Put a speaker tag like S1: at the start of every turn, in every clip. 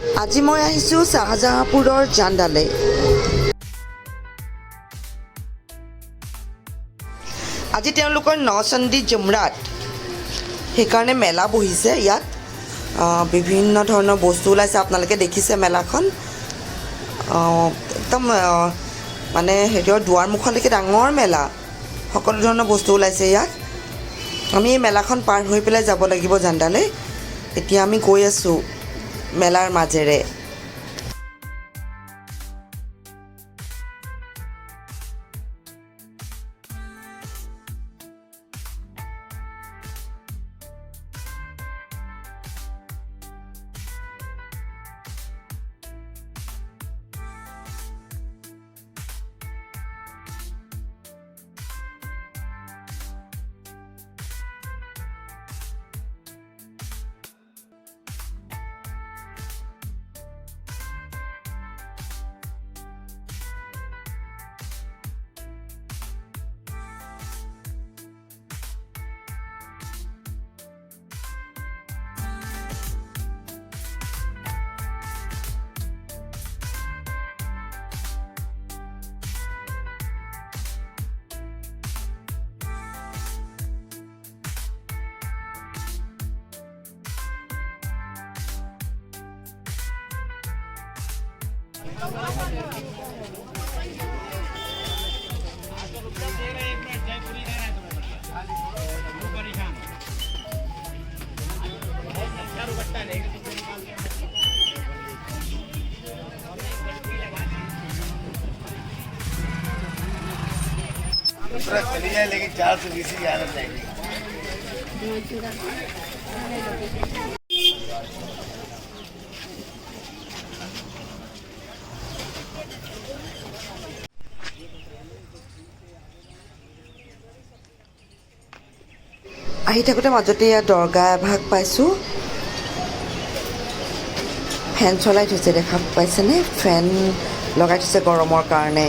S1: আজি মই আহিছোঁ শাহজাহাঁপুৰৰ জানদালে। আজি তেওঁলোকৰ নচন্দী জুমৰাত, সেইকাৰণে মেলা বহিছে ইয়াত। বিভিন্ন ধৰণৰ বস্তু ওলাইছে, আপোনালোকে দেখিছে মেলাখন। একদম মানে হেৰিয়ৰ দুৱাৰমুখলৈকে ডাঙৰ মেলা, সকলো ধৰণৰ বস্তু ওলাইছে ইয়াত। আমি এই মেলাখন পাৰ হৈ পেলাই যাব লাগিব জানদালে। এতিয়া আমি গৈ আছোঁ মেলাৰ মাজেৰে।
S2: चली जाए लेकिन 420 की आदत रहेगी।
S1: আহি থাকোঁতে মাজতে ইয়াত দৰগাহ এভাগ পাইছোঁ। ফেন চলাই থৈছে, দেখা পাইছেনে? ফেন লগাই থৈছে গৰমৰ কাৰণে।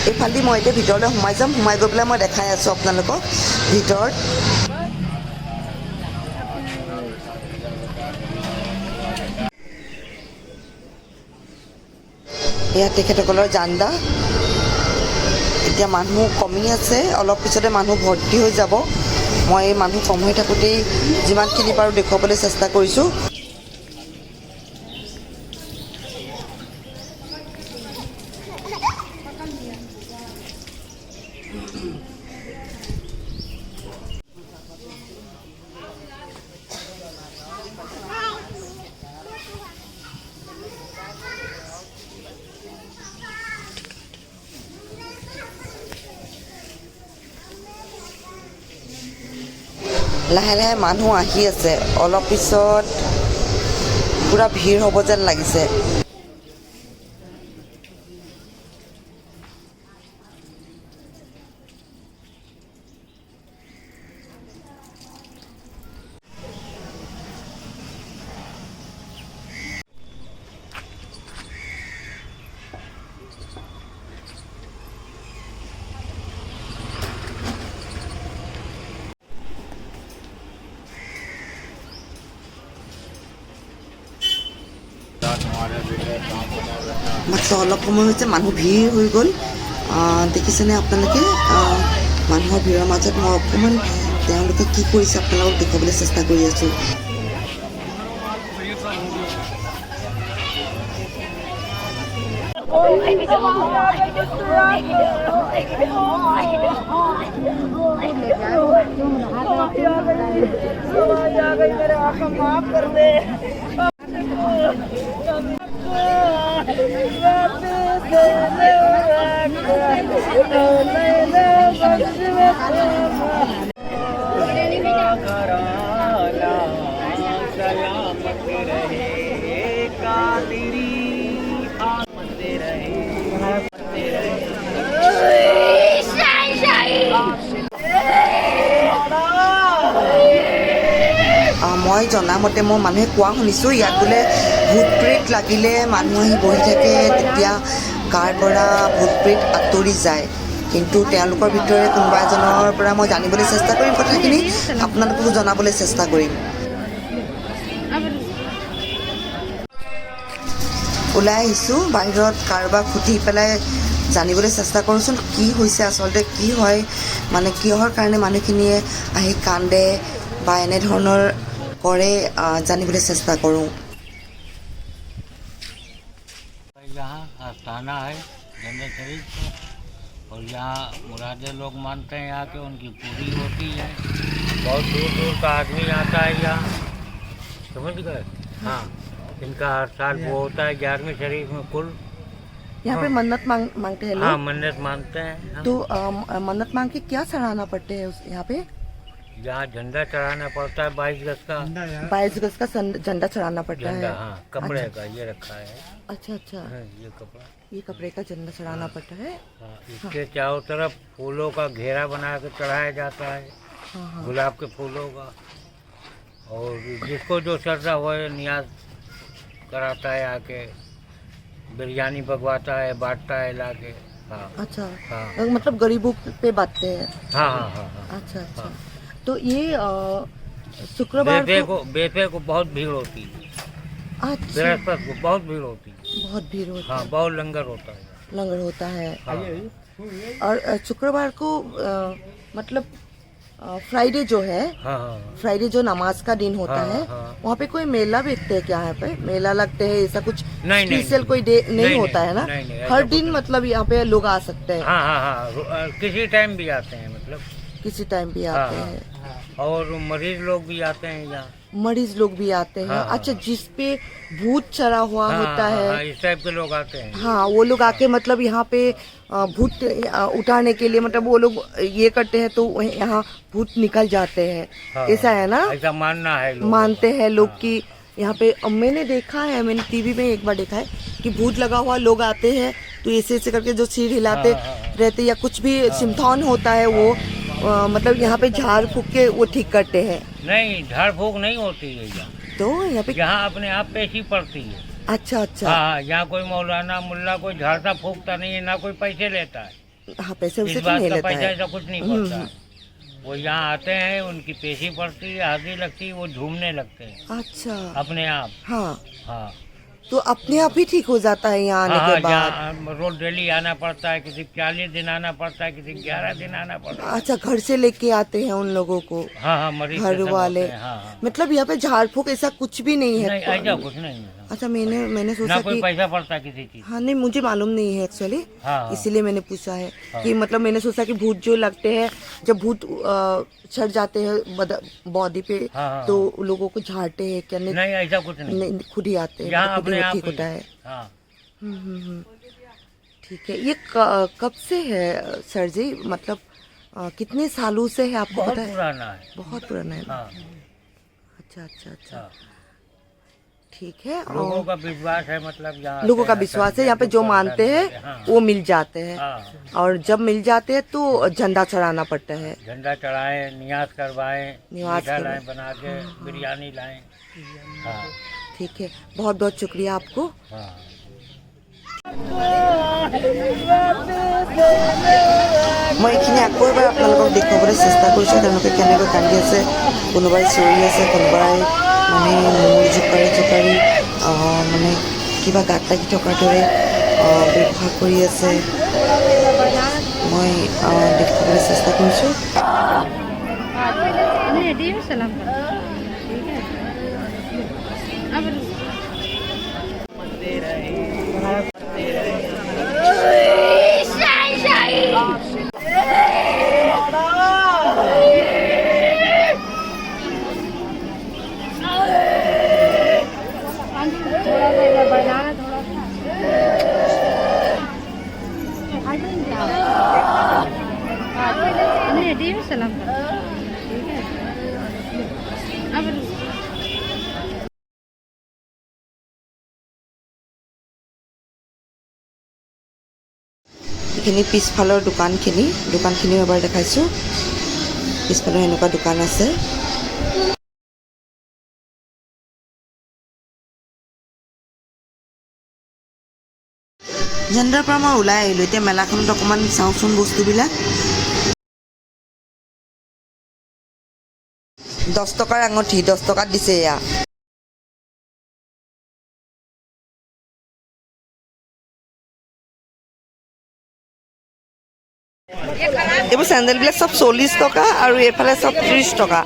S1: এইফালেদি মই এতিয়া ভিতৰলৈ সোমাই যাম। সোমাই গৈ পেলাই মই দেখাই আছোঁ আপোনালোকক ভিতৰত। এয়া তেখেতসকলৰ জানদা। এতিয়া মানুহ কমি আছে, অলপ পিছতে মানুহ ভৰ্তি হৈ যাব। মই মানুহ কম হৈ থাকোঁতেই যিমানখিনি পাৰোঁ দেখুৱাবলৈ চেষ্টা কৰিছোঁ। লাহে লাহে মানুহ আহি আছে, অলপ পিছত পূৰা ভিৰ হ'ব যেন লাগিছে। মাত্ৰ অলপ সময় হৈছে মানুহ ভিৰ হৈ গ'ল। দেখিছেনে আপোনালোকে? মানুহৰ ভিৰৰ মাজত মই অকণমান তেওঁলোকে কি কৰিছে আপোনালোকক দেখুৱাবলৈ চেষ্টা কৰি আছোঁ। মই জনামতে মই মানুহে কোৱা শুনিছোঁ ইয়াত বোলে ভূত প্ৰেত লাগিলে মানুহ আহি বহি থাকে, তেতিয়া গাৰ পৰা ভূত প্ৰেত আঁতৰি যায়। কিন্তু তেওঁলোকৰ ভিতৰে কোনোবা এজনৰ পৰা মই জানিবলৈ চেষ্টা কৰিম, কথাখিনি আপোনালোককো জনাবলৈ চেষ্টা কৰিম। ওলাই আহিছোঁ বাহিৰত, কাৰোবাক সুধি পেলাই জানিবলৈ চেষ্টা কৰোঁচোন কি হৈছে, আচলতে কি হয়, মানে কিহৰ কাৰণে মানুহখিনিয়ে আহি কান্দে বা এনেধৰণৰ কৰে, জানিবলৈ চেষ্টা কৰোঁ।
S3: यहाँ आस्थाना है गंगा शरीफ का, और यहाँ मुरादें लोग मानते हैं यहाँ के उनकी पूरी होती है। बहुत दूर दूर का आदमी आता है यहाँ, समझ गए। हाँ, इनका हर साल वो होता है 11वें शरीफ में कुल।
S1: यहाँ पे मन्नत मांगते हैं
S3: हाँ,
S1: लोग।
S3: मन्नत मानते हैं हम।
S1: तो मन्नत मांग के क्या चढ़ाना पड़ते हैं यहाँ पे?
S3: यहाँ झंडा चढ़ाना पड़ता है 22 गज का
S1: 22 गज का झंडा चढ़ाना पड़ता
S3: झंडा।
S1: है।
S3: हाँ, कपड़े का ये रखा है।
S1: अच्छा अच्छा,
S3: हाँ, ये कपड़ा।
S1: ये कपड़े का झंडा चढ़ाना पड़ता है।
S3: हाँ, इसके चारों तरफ फूलों का घेरा बना के चढ़ाया जाता है,
S1: हाँ हाँ।
S3: गुलाब के फूलों का। और जिसको जो श्रद्धा हो नियाज कराता है आके, बिरयानी पकवाता है, बांटता है लाके। हाँ
S1: अच्छा,
S3: हाँ
S1: मतलब गरीबों पे बांटते हैं।
S3: हाँ हाँ हाँ हाँ।
S1: अच्छा अच्छा,
S3: हाँ।
S1: तो ये शुक्रवार
S3: बेफे को बहुत भीड़ होती है,
S1: अच्छा,
S3: बृहस्पति को बहुत भीड़ होती है।
S1: बहुत भीड़ होती
S3: हाँ, बहुत लंगर होता है।
S1: है, लंगर होता है।
S3: हाँ।
S1: और शुक्रवार को मतलब फ्राइडे जो है,
S3: हाँ हाँ
S1: फ्राइडे जो नमाज का दिन होता
S3: हाँ,
S1: है,
S3: हाँ।
S1: वहाँ पे कोई मेला देखते हैं क्या? यहाँ पे मेला लगते हैं, ऐसा कुछ
S3: नहीं,
S1: स्पेशल कोई डे नहीं होता है ना?
S3: नहीं, ऐसा
S1: हर
S3: कुछ
S1: दिन
S3: नहीं।
S1: मतलब यहाँ पे लोग आ सकते हैं,
S3: हाँ हाँ हाँ, किसी टाइम भी आते हैं, मतलब।
S1: किसी टाइम भी
S3: हाँ,
S1: आते
S3: हाँ।
S1: हैं।
S3: और मरीज लोग भी आते हैं यहाँ।
S1: मरीज लोग भी आते हैं।
S3: हाँ, हाँ,
S1: अच्छा,
S3: हाँ।
S1: जिस पे भूत चढ़ा हुआ
S3: हाँ,
S1: होता
S3: हाँ,
S1: है,
S3: हाँ, इस टाइप के लोग आते हैं।
S1: हाँ, वो लोग आके मतलब यहाँ पे भूत उठाने के लिए, मतलब वो लोग ये करते हैं तो यहाँ भूत निकल जाते हैं,
S3: हाँ,
S1: ऐसा है ना?
S3: ऐसा मानना है लोग।
S1: मानते हैं लोग
S3: हाँ।
S1: कि यहाँ पे मैंने देखा है, मैंने टीवी में एक बार देखा है कि भूत लगा हुआ लोग आते हैं तो ऐसे ऐसे करके जो सिर हिलाते
S3: हाँ, हाँ, हाँ।
S1: रहते, या कुछ भी सिम्थॉन होता है वो मतलब यहाँ पे झाड़ फूक के वो ठीक करते हैं।
S3: नहीं, झाड़ फूक नहीं होती है यहाँ।
S1: तो यहाँ पे
S3: यहाँ अपने आप पेशी पड़ती है।
S1: अच्छा अच्छा,
S3: हाँ, यहाँ कोई मौलाना मुल्ला कोई झाड़ता फूकता नहीं है, ना कोई पैसे लेता है।
S1: हाँ, पैसे
S3: इस
S1: उसे तो
S3: बात
S1: नहीं
S3: का
S1: लेता
S3: पैसा
S1: है।
S3: ऐसा कुछ नहीं पड़ता है। वो यहाँ आते हैं, उनकी पेशी पड़ती है, हाजिरी लगती है, वो झूमने लगते हैं
S1: अच्छा,
S3: अपने आप।
S1: हाँ,
S3: हाँ
S1: तो अपने आप ही ठीक हो जाता है यहाँ आने
S3: हाँ,
S1: के बाद?
S3: यहाँ रोज डेली आना पड़ता है, किसी 40 दिन आना पड़ता है, किसी 11 दिन आना पड़ता है।
S1: अच्छा, घर से लेके आते हैं उन लोगों को,
S3: हाँ हाँ, मरीज
S1: घर
S3: सब होते
S1: वाले।
S3: हैं, हाँ हाँ।
S1: मतलब यहाँ पे झाड़ फूक ऐसा कुछ भी नहीं
S3: नहीं,
S1: है?
S3: ऐसा कुछ नहीं है।
S1: अच्छा, मैंने सोचा
S3: ना कोई
S1: कि
S3: पैसा पड़ता किसी चीज।
S1: हाँ, नहीं, मुझे मालूम नहीं है एक्चुअली,
S3: हाँ, हाँ।
S1: इसीलिए मैंने पूछा है
S3: हाँ।
S1: कि मतलब मैंने सोचा कि भूत जो लगते हैं, जब भूत चढ़ जाते हैं बॉडी पे,
S3: हाँ, हाँ,
S1: तो लोगों को झाड़ते हैं क्या? नहीं,
S3: नहीं, ऐसा कुछ नहीं।
S1: नहीं, खुद ही आते हैं,
S3: यहाँ
S1: मतलब खुद
S3: अपने
S1: ही
S3: आप
S1: ठीक
S3: ही।
S1: होता है।
S3: हाँ,
S1: ठीक है। ये कब से है सर जी, मतलब कितने सालों से है, आपको
S3: बहुत
S1: पता है?
S3: पुराना है।
S1: बहुत पुराना है ना?
S3: हाँ,
S1: अच्छा अच्छा अच्छा,
S3: हाँ।
S1: ठीक है।
S3: लोगों
S1: और
S3: का विश्वास है, मतलब यहाँ
S1: लोगों का
S3: आते हैं,
S1: विश्वास है, यहाँ पे जो मानते हैं
S3: हाँ,
S1: वो मिल जाते हैं,
S3: हाँ।
S1: और जब मिल जाते हैं तो झंडा चढ़ाना पड़ता है।
S3: झंडा चढ़ाएं, नियाज करवाएं,
S1: नियाज
S3: मीठा
S1: करवाएं।
S3: लाएं बना के, बिरयानी लाएं। हाँ
S1: ठीक है, बहुत बहुत शुक्रिया आपको।
S3: हाँ।
S1: মই এইখিনি আকৌ এবাৰ আপোনালোকক দেখুৱাবলৈ চেষ্টা কৰিছোঁ, তেওঁলোকে কেনেকৈ কান্দি আছে, কোনোবাই চিঞৰি আছে, কোনোবাই মানে মূৰ জোকাৰি মানে কিবা গাত লাগি থকাৰ দৰে ব্যৱহাৰ কৰি আছে। মই দেখুৱাবলৈ চেষ্টা কৰিছোঁ।
S4: सलाम कर ठीक है अब थोड़ा सा इधर बढ़ाना, थोड़ा सा
S1: এইখিনি পিছফালৰ দোকানখিনিও এবাৰ দেখাইছোঁ। পিছফালৰ এনেকুৱা দোকান আছে। জেণ্ডাৰৰ পৰা মই ওলাই আহিলোঁ। এতিয়া মেলাখনত অকণমান চাওঁচোন বস্তুবিলাক। 10 টকাৰ আঙুঠি 10 টকাত দিছে এয়া। এইবোৰ চেণ্ডেলবিলাক চব 40 টকা আৰু এইফালে চব 30 টকা।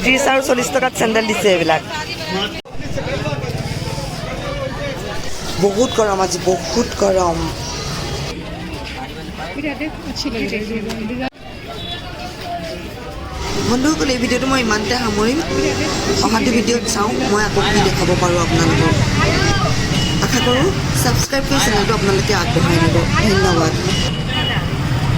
S1: 30 আৰু 40 টকাত চেণ্ডেল দিছে এইবিলাক। বহুত গৰম আজি, বহুত গৰম। বন্ধুসকল, এই ভিডিঅ'টো মই ইমানতে সামৰিম। অহাটো ভিডিঅ'ত চাওঁ মই আকৌ কি দেখাব পাৰোঁ আপোনালোকক। আশা কৰোঁ ছাবস্ক্ৰাইব কৰি চেনেলটো আপোনালোকে আগবঢ়াই নিব। ধন্যবাদ।